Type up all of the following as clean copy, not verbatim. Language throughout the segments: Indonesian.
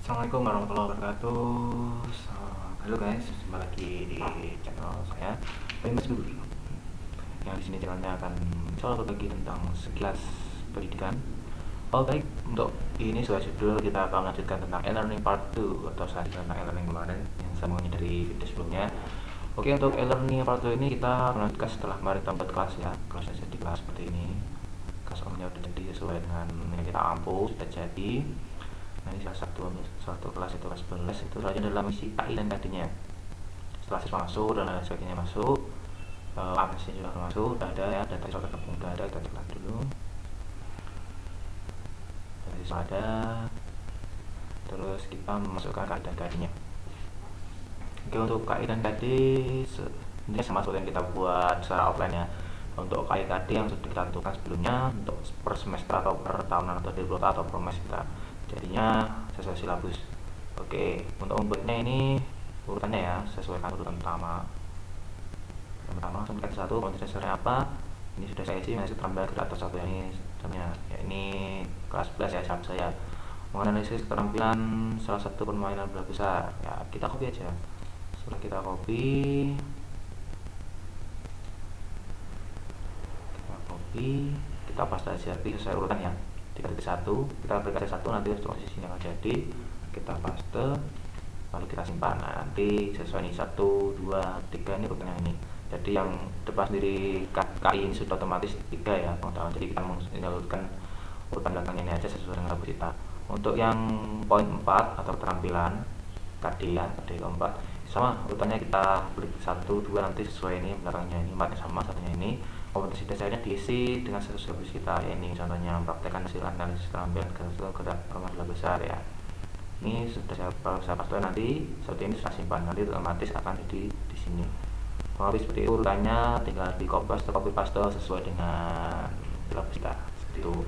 Assalamualaikum warahmatullahi wabarakatuh. Halo guys, jumpa lagi di channel saya. Famous Guru. Yang di sini channelnya akan selalu berbagi tentang sekilas pendidikan. Oh baik, untuk ini sesuai judul kita akan melanjutkan tentang e-learning part 2 atau saya tentang e-learning kemarin yang sambungnya dari video sebelumnya. Oke, untuk e-learning part 2 ini kita melanjutkan setelah kemarin kita buat kelas ya. Kelasnya jadi kelas seperti ini. Kelas omnya udah jadi sesuai dengan yang kita ampuh, sudah jadi. Nah, ini salah satu kelas itu kelas 11 itu saja adalah misi KI dan KD-nya. Setelah siswa masuk dan lain sebagainya masuk, aplikasinya juga masuk, udah ada ya, data siswa tergabung udah ada, kita cek dulu. Data siswa ada, terus kita memasukkan KI dan KD-nya. Oke, untuk KI dan KD ini sama seperti yang kita buat secara offline ya. Untuk KI KD yang sudah kita tentukan sebelumnya untuk per semester atau per tahunan atau di atau per mes kita jadinya sesuai silabus. Oke, untuk membuatnya ini urutannya ya, sesuaikan urutan pertama. Yang pertama langsung kita satu, dasarnya apa? Ini sudah saya isi, masih tambah ke atas satu ini namanya ya, ini kelas 11 ya, sahabat saya. Menganalisis keterampilan salah satu permainan bola besar. Ya, kita copy aja. Setelah kita copy, kita paste aja, tapi sesuai urutan ya. 3.1 kita berikan satu, nanti posisinya akan jadi kita paste lalu kita simpan. Nah, nanti sesuai ini 1, 2, 3 ini urutan yang ini. Jadi yang depan sendiri KI ini sudah otomatis 3 ya, jadi kita menyalurkan urutan belakangnya ini aja sesuai dengan rabus kita. Untuk yang poin 4 atau keterampilan KD ya, KD keempat sama urutannya kita beri 1, 2 nanti sesuai ini belakangnya ini 4 sama satunya ini. Kompetensi dasarnya diisi dengan sesuai habis kita ya, ini contohnya mempraktekkan hasil analisis keterampilan gerak permainan bola besar ya. Ini sudah saya paste, nanti seperti ini saya simpan, nanti otomatis akan di sini. Habis seperti itu urutannya tinggal di copy paste sesuai dengan silabus kita seperti itu.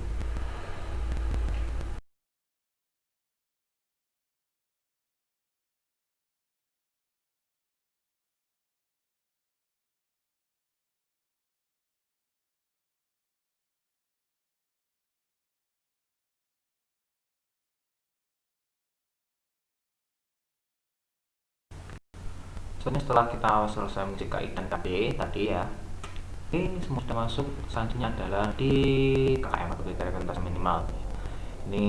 Soalnya setelah kita selesai mencek KI dan KD tadi ya, ini semua sudah masuk. Selanjutnya adalah di KKM atau kriteria kualitas minimal. Ini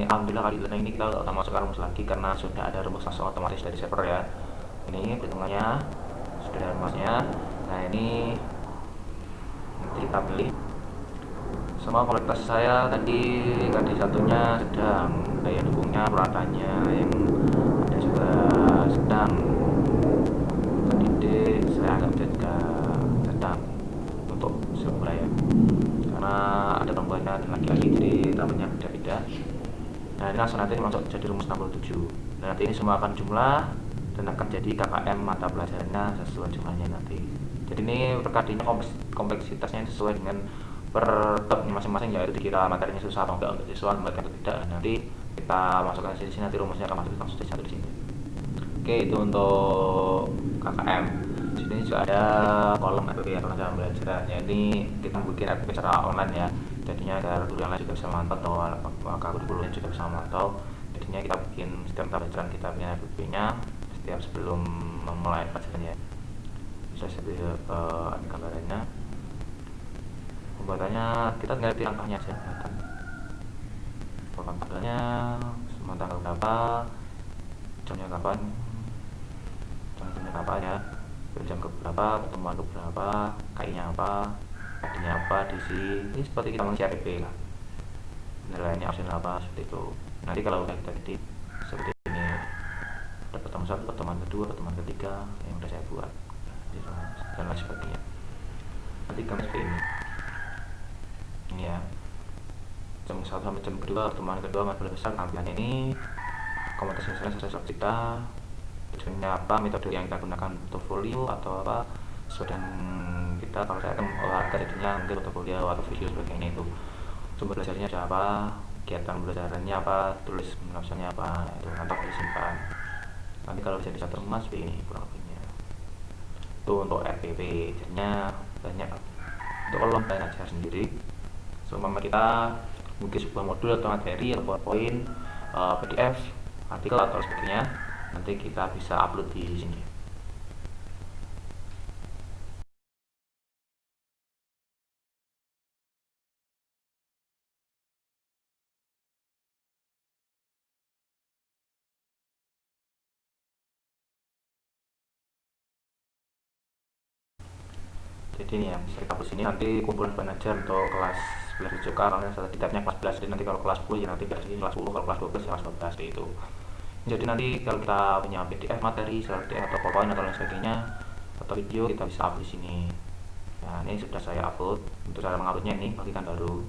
alhamdulillah kali ini kita udah masukkan rumus lagi karena sudah ada rumus langsung otomatis dari server ya. Ini perhitungannya sudah ada rumusnya. Nah, ini nanti kita pilih. Semua kualitas saya tadi KD satunya sedang, daya dukungnya peratannya yang ada juga sedang, pendidik saya anggap juga sedang untuk sebelah ya, karena ada perempuannya dan laki-laki jadi namanya beda-beda. Nah, ini langsung nanti masuk jadi rumus 67. Dan nanti ini semua akan jumlah dan akan jadi KKM mata pelajarannya sesuai jumlahnya nanti. Jadi ini perkadinya kompleksitasnya sesuai dengan per tab masing-masing, yaitu dikira materinya susah atau enggak untuk siswa, membuatkan atau tidak. Nanti kita masukkan di sini, nanti rumusnya akan masuk langsung satu di sini. Oke, itu untuk KKM. Di sini juga ada kolom APP atau cara belajar. Ini kita bikin APP secara online ya. Jadinya agar guru yang lain juga bisa memantau atau maka guru-gurunya juga bisa memantau. Jadinya kita bikin setiap pelajaran kita punya APP-nya setiap sebelum memulai pelajarannya. Bisa saya gambarannya. Pembuatannya kita tinggal di langkahnya aja. Pembuatannya semua tanggal berapa, jamnya kapan, jamnya kapan ya, jam ke berapa, pertemuan ke berapa, KI-nya apa, KD-nya apa, diisi. Ini seperti kita mengisi APP lah. Nilainya opsional apa seperti itu. Nanti kalau udah kita edit seperti ini, ada pertemuan 1, pertemuan kedua, pertemuan ketiga yang udah saya buat dan lain sebagainya. Nanti kami seperti ini ya, jam 1 sampai jam kedua, pertemuan kedua bola besar. Tampilannya ini kompetensi dasarnya sesuai kita, tujuannya apa, metode yang kita gunakan portfolio atau apa sesuai dengan kita. Kalau saya kan olahraga jadinya mungkin portfolio atau video sebagainya. Itu sumber belajarnya ada apa, kegiatan belajarannya apa, tulis penjelasannya apa, itu nanti disimpan. Nanti kalau bisa satu emas seperti ini kurang lebihnya. Itu untuk RPP, jadinya banyak. Untuk kolom belajar sendiri, seumpama kita mungkin sebuah modul atau materi atau PowerPoint, PDF artikel atau sebagainya, nanti kita bisa upload di sini. Jadi ini ya, bisa kita hapus ini, nanti kumpulan bahan ajar untuk kelas 11 JOK karena salah di tabnya kelas 11, jadi nanti kalau kelas 10 ya nanti versi kelas 10, kalau kelas 12 ya kelas 12 seperti itu. Jadi nanti kalau kita punya PDF materi seperti atau PowerPoint atau lain sebagainya atau video, kita bisa upload di sini. Nah, ini sudah saya upload. Untuk cara menguploadnya ini bagikan baru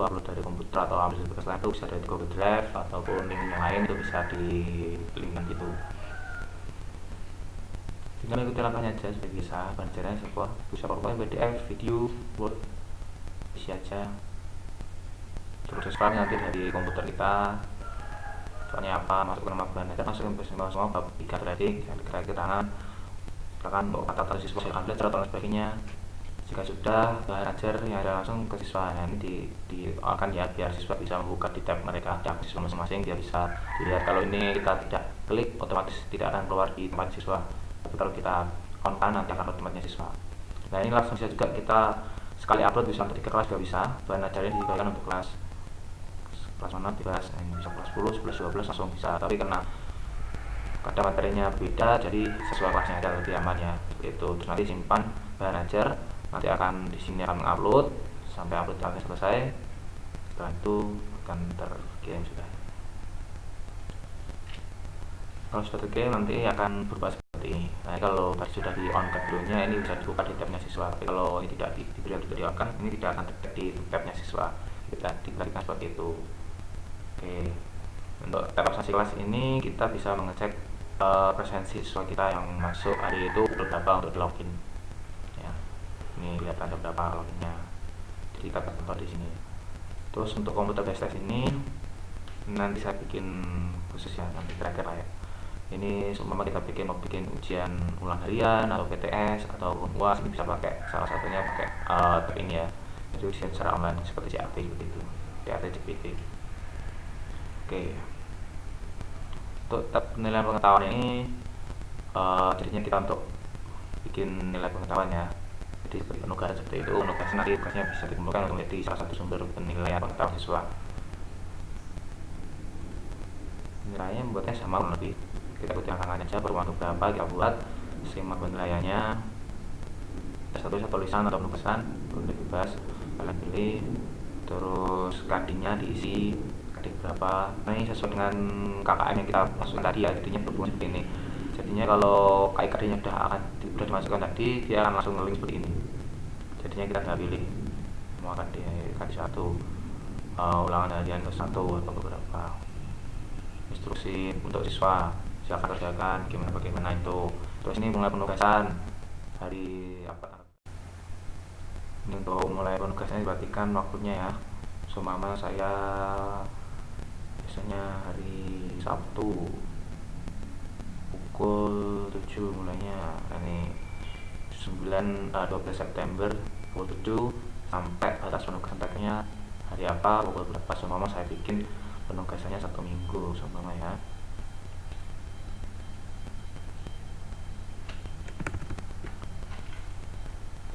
upload dari komputer atau ambil dari bekas lain, itu bisa dari Google Drive ataupun link yang lain, itu bisa di linkan gitu. Tinggal ikuti langkahnya aja supaya bisa pelajarannya sebuah bisa PowerPoint, PDF, video, Word, isi aja. Terus sekarang nanti dari komputer kita soalnya apa, masukkan nama bahan ajar, masukkan semua bab 3 trading, keterangan silakan untuk kata siswa silakan belajar atau lain sebagainya. Jika sudah, bahan ajar yang ada langsung ke siswa. Nah, ini akan ya biar siswa bisa membuka di tab mereka, tab siswa masing-masing, dia bisa dilihat. Kalau ini kita tidak klik, otomatis tidak akan keluar di tempat siswa, tapi kalau kita on kan nanti akan tempatnya siswa. Nah, ini langsung bisa juga kita sekali upload bisa untuk 3 kelas juga bisa. Bahan ajarnya dibagikan untuk kelas mana dibahas, nah, ini bisa kelas 10, 11, 12 langsung bisa, tapi karena kadang materinya beda jadi sesuai kelasnya aja lebih aman ya, seperti itu. Terus nanti simpan bahan ajar, nanti akan di sini akan mengupload sampai upload sampai selesai, setelah itu akan terkirim sudah. Kalau sudah terkirim nanti akan berubah seperti ini. Nah, kalau sudah di on dulunya ini bisa dibuka di tabnya siswa, tapi kalau ini tidak diberi untuk di on kan ini tidak akan terlihat di tabnya siswa, kita diberikan seperti itu. Oke, untuk tab absensi kelas ini kita bisa mengecek presensi siswa kita yang masuk hari itu berapa untuk login ya. Ini lihat ada berapa loginnya, jadi kita contoh di sini. Terus untuk komputer based test ini nanti saya bikin khusus ya, nanti terakhir lah ya. Ini seumpama kita mau bikin ujian ulang harian atau PTS atau UAS, ini bisa pakai salah satunya pakai tab ini ya. Jadi ujian secara online seperti CAT begitu, CAT GPT. Oke, untuk tab penilaian pengetahuan ini jadinya kita untuk bikin nilai pengetahuan ya, jadi seperti penugasan seperti itu. Penugasan nanti tugasnya bisa dikumpulkan untuk menjadi salah satu sumber penilaian pengetahuan siswa. Nilainya membuatnya sama lebih, kita ikuti angka-angkanya aja, perlu waktu berapa kita buat skema penilaiannya. Satu tulisan atau penugasan bebas kalian pilih, terus codingnya diisi berapa. Nah, ini sesuai dengan KKM yang kita masukkan tadi ya, jadinya berhubungan seperti ini. Jadinya kalau KIKD-nya sudah dimasukkan tadi, dia akan langsung nge-link seperti ini. Jadinya kita tinggal pilih mau akan di KD 1 ulangan harian ke 1 atau beberapa. Instruksi untuk siswa silakan kerjakan bagaimana itu. Terus ini mulai penugasan hari apa. Ini untuk mulai penugasannya diperhatikan waktunya ya. Seumpama saya biasanya hari Sabtu pukul 7 mulainya, ini 12 September pukul 7 sampai batas penugasan tagnya hari apa pukul berapa. Seumpama saya bikin penugasannya 1 minggu seumpama ya.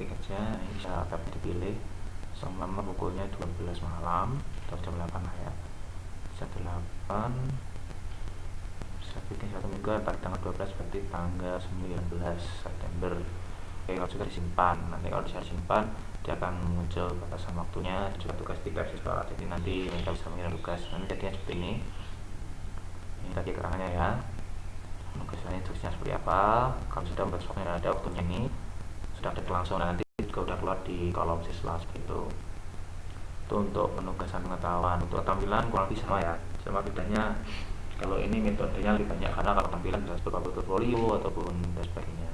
Klik aja, ini bisa tab dipilih, seumpama pukulnya 12 malam atau jam 8 lah ya. 8 bisa bikin 1 minggu tanggal 12 berarti tanggal 19 September. Oke, kalau sudah disimpan, nanti kalau sudah disimpan dia akan muncul batasan waktunya juga tugas di tab siswa. Jadi nanti mereka bisa mengirim tugas, nanti jadinya seperti ini. Ini tadi keterangannya ya, tugasnya instruksinya seperti apa. Kalau sudah membuat software ada waktunya ini sudah ada langsung, dan nanti juga sudah keluar di kolom siswa seperti itu. Untuk penugasan pengetahuan, untuk tampilan kurang lebih sama ya, cuma bedanya kalau ini metodenya lebih banyak karena kalau tampilan bisa berupa portfolio ataupun dan sebagainya.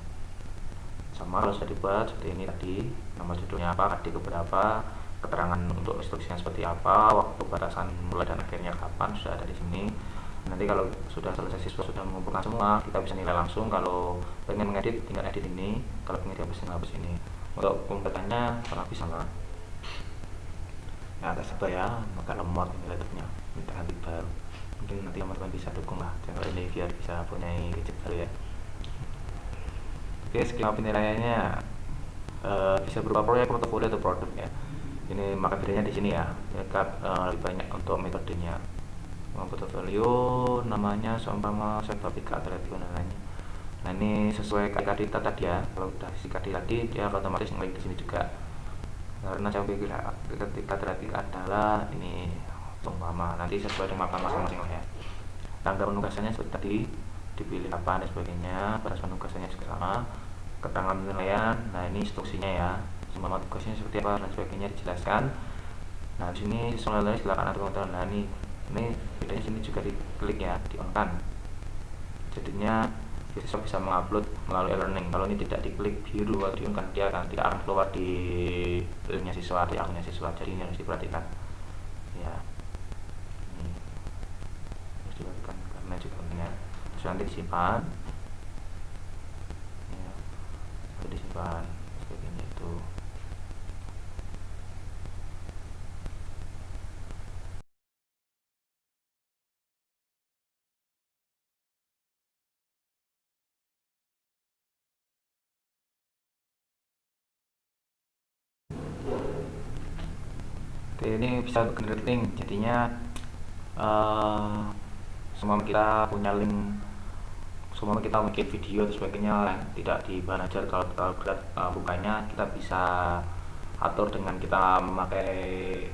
Sama kalau sudah dibuat seperti ini tadi, nama judulnya apa, KD keberapa, keterangan untuk instruksinya seperti apa, waktu batasan mulai dan akhirnya kapan sudah ada di sini. Nanti kalau sudah selesai siswa sudah mengumpulkan semua, kita bisa nilai langsung. Kalau pengen mengedit tinggal edit ini, kalau pengen dihapus ini. Untuk pembuatannya kurang lebih sama. Nah, atas apa ya, maka lemot ini laptopnya, minta ganti baru. mungkin nanti teman-teman bisa dukung lah channel ini biar bisa punya gadget baru ya. Oke, skema penilaiannya bisa berupa proyek, portofolio atau produk ya. Ini maka bedanya di sini ya, lebih banyak untuk metodenya. Portofolio namanya seumpama sertifikat dan lainnya. Nah ini sesuai KDITA tadi ya, kalau udah isi KDITA tadi dia otomatis ngelink di sini juga. Karena saya pikir ketika terakhir adalah ini umpama, nanti sesuai dengan mapel masing-masing lah ya. Tanggal penugasannya seperti tadi, dipilih apa dan sebagainya. Pada penugasannya juga sama, keterangan penilaian. Nah ini instruksinya ya, semua tugasnya seperti apa dan sebagainya dijelaskan. Nah di sini semuanya silakan atur kontrol. Nah ini bedanya sini juga diklik ya, di on kan. Jadinya siswa bisa mengupload melalui e-learning. Kalau ini tidak diklik biru atau di on kan, dia tidak akan keluar di linknya siswa, di akunnya siswa. Jadi ini harus diperhatikan ya, ini harus diperhatikan karena juga pentingnya. Terus nanti disimpan ya, nanti disimpan sebagainya itu. Oke, ini bisa generate link. Jadinya semua kita punya link, semua kita bikin video dan sebagainya tidak di bahan ajar. Kalau berat bukanya kita bisa atur dengan kita memakai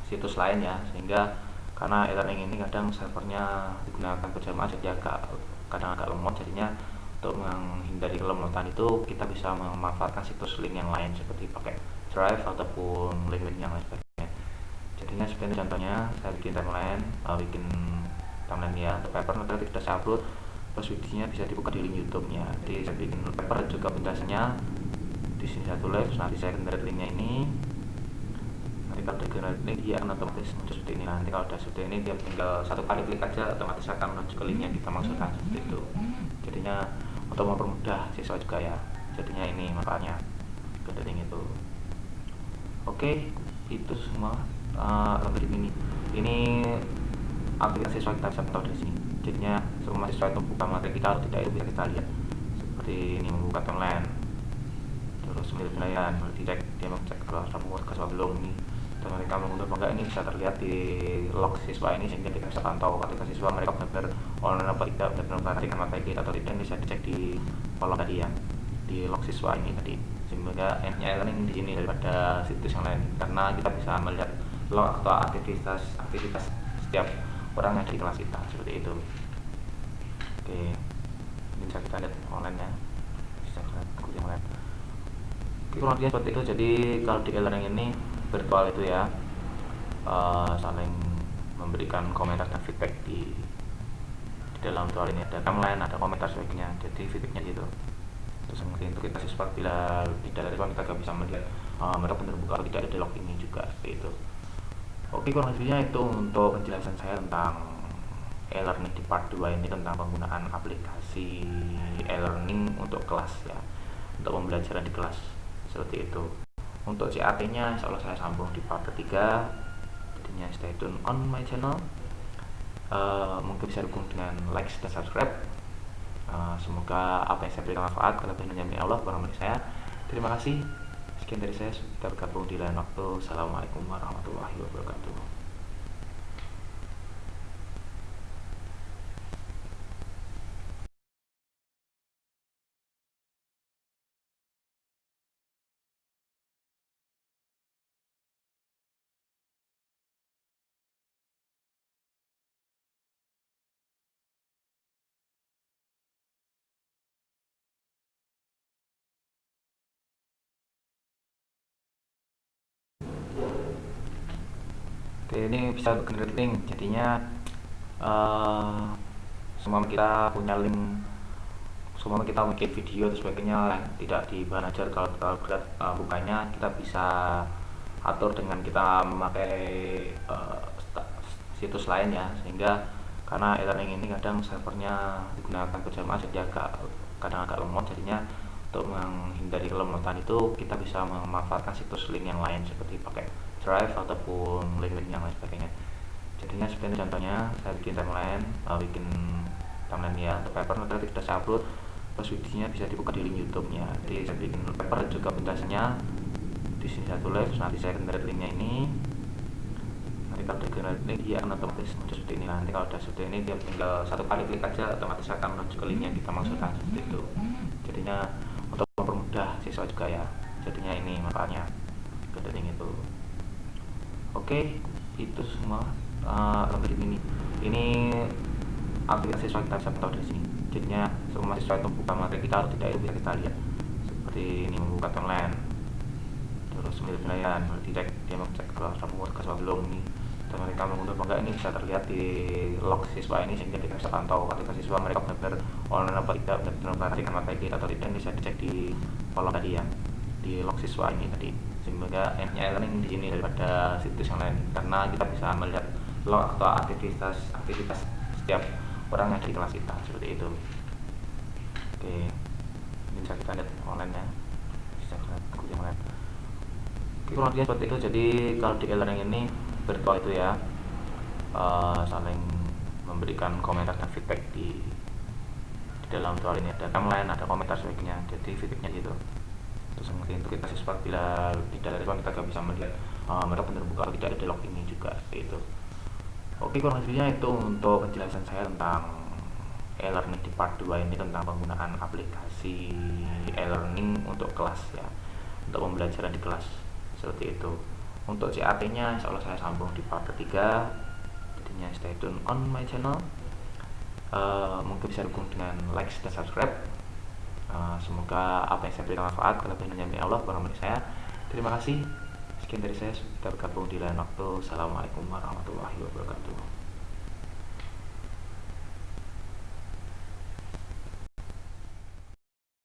situs lain ya, sehingga karena e-learning ini kadang servernya digunakan berjamaah jadi kadang agak lemot. Jadinya untuk menghindari kelemotan itu kita bisa memanfaatkan situs link yang lain seperti pakai Drive ataupun link-link yang lain sebagainya. Jadinya seperti contohnya saya bikin timeline, ya untuk paper, nanti kita saya upload, terus videonya bisa dibuka di link YouTube-nya. Jadi saya bikin paper juga penjelasannya di sini saya tulis. Nanti saya generate linknya ini. Nanti kalau udah generate link dia akan otomatis muncul seperti ini. Nanti kalau udah seperti ini dia tinggal satu kali klik aja otomatis akan menuju ke link yang kita maksudkan seperti itu. Jadinya untuk mempermudah siswa juga ya. Jadinya ini manfaatnya generate link itu. Oke, itu semua untuk ini aplikasi siswa kita bisa tahu dari sini. Jadinya semua siswa itu buka materi kita atau tidak itu bisa kita lihat. Seperti ini membuka timeline, terus menilai penilaian, dicek dia mengecek kalau sudah membuat tugas belum ini, dan mereka mengunduh apa enggak, ini bisa terlihat di log siswa ini sehingga kita bisa pantau ketika siswa mereka benar-benar online apa tidak, benar-benar memperhatikan materi kita atau tidak. Ini bisa dicek di kolom tadi ya, di log siswa ini tadi, sehingga enaknya e-learning di sini daripada situs yang lain karena kita bisa melihat log atau aktivitas setiap orang yang ada di kelas kita seperti itu. Oke, ini bisa kita lihat online ya, bisa kita lihat yang lain. Kurang lebihnya seperti itu. Jadi kalau di e-learning ini virtual itu ya, saling memberikan komentar dan feedback di dalam virtual ini, ada timeline, ada komentar sebagainya. Jadi feedbacknya gitu. Terus mungkin untuk kita siswa bila tidak ada siswa kita bisa melihat mereka benar buka atau tidak ada di log ini juga seperti itu. Oke, kurang lebihnya itu untuk penjelasan saya tentang e-learning di part 2 ini, tentang penggunaan aplikasi e-learning untuk kelas ya, untuk pembelajaran di kelas seperti itu. Untuk CAT nya insya Allah saya sambung di part ketiga. Jadinya stay tune on my channel. Mungkin bisa dukung dengan like dan subscribe. Semoga apa yang saya berikan manfaat. Kalau benar Allah barang milik saya. Terima kasih. Sekian dari saya, sudah bergabung di lain waktu. Assalamualaikum warahmatullahi wabarakatuh. Oke, ini bisa generate link. Jadinya semua kita punya link, semua kita bikin video dan sebagainya tidak di bahan ajar. Kalau berat bukanya kita bisa atur dengan kita memakai situs lain ya, sehingga karena e-learning ini kadang servernya digunakan berjamaah jadi kadang agak lemot. Jadinya untuk menghindari kelemotan itu kita bisa memanfaatkan situs link yang lain seperti pakai Drive ataupun link-link yang lain sebagainya. Jadinya seperti ini contohnya, saya bikin timeline, ya untuk paper nanti sudah saya upload, terus videonya bisa dibuka di link YouTube-nya. Jadi saya bikin paper juga penjelasannya di sini saya tulis, terus nanti saya generate linknya ini. Nanti kalau udah generate link dia akan otomatis muncul seperti ini. Nanti kalau udah seperti ini dia tinggal satu kali klik aja otomatis akan menuju ke link yang kita maksudkan seperti itu. Jadinya untuk mempermudah siswa juga ya. Jadinya ini makanya generate link itu. Oke, itu semua untuk ini aplikasi siswa kita bisa tahu dari sini. Jadinya semua siswa itu buka materi kita atau tidak itu bisa kita lihat. Seperti ini membuka timeline, terus penilaian, dicek dia mengecek kalau sudah membuat ke belum ini, dan mereka mengunduh apa enggak, ini bisa terlihat di log siswa ini sehingga kita bisa pantau apakah siswa mereka benar-benar online apa tidak, benar-benar memperhatikan materi kita atau tidak. Ini bisa dicek di kolom tadi ya, di log siswa ini tadi, sehingga enaknya e-learning di sini daripada situs yang lain karena kita bisa melihat log atau aktivitas setiap orang yang ada di kelas kita seperti itu. Oke, ini bisa kita lihat online ya, bisa kita lihat yang lain. Oke, kurang lebih seperti itu. Jadi kalau di e-learning ini virtual itu ya, saling memberikan komentar dan feedback di dalam virtual ini, ada timeline, ada komentar sebagainya, jadi feedbacknya gitu. Terus mungkin untuk kita siswa bila tidak ada respon kita bisa melihat mereka benar buka atau tidak ada di log ini juga seperti itu. Oke, kurang lebihnya itu untuk penjelasan saya tentang e-learning di part 2 ini, tentang penggunaan aplikasi e-learning untuk kelas ya, untuk pembelajaran di kelas seperti itu. Untuk CAT-nya insya Allah saya sambung di part ketiga, jadinya stay tune on my channel. Mungkin bisa dukung dengan like dan subscribe. Semoga apa yang saya berikan manfaat, kelebihannya dari Allah, kurang lebih saya. Terima kasih. Sekian dari saya, kita bergabung di lain waktu. Assalamualaikum warahmatullahi wabarakatuh.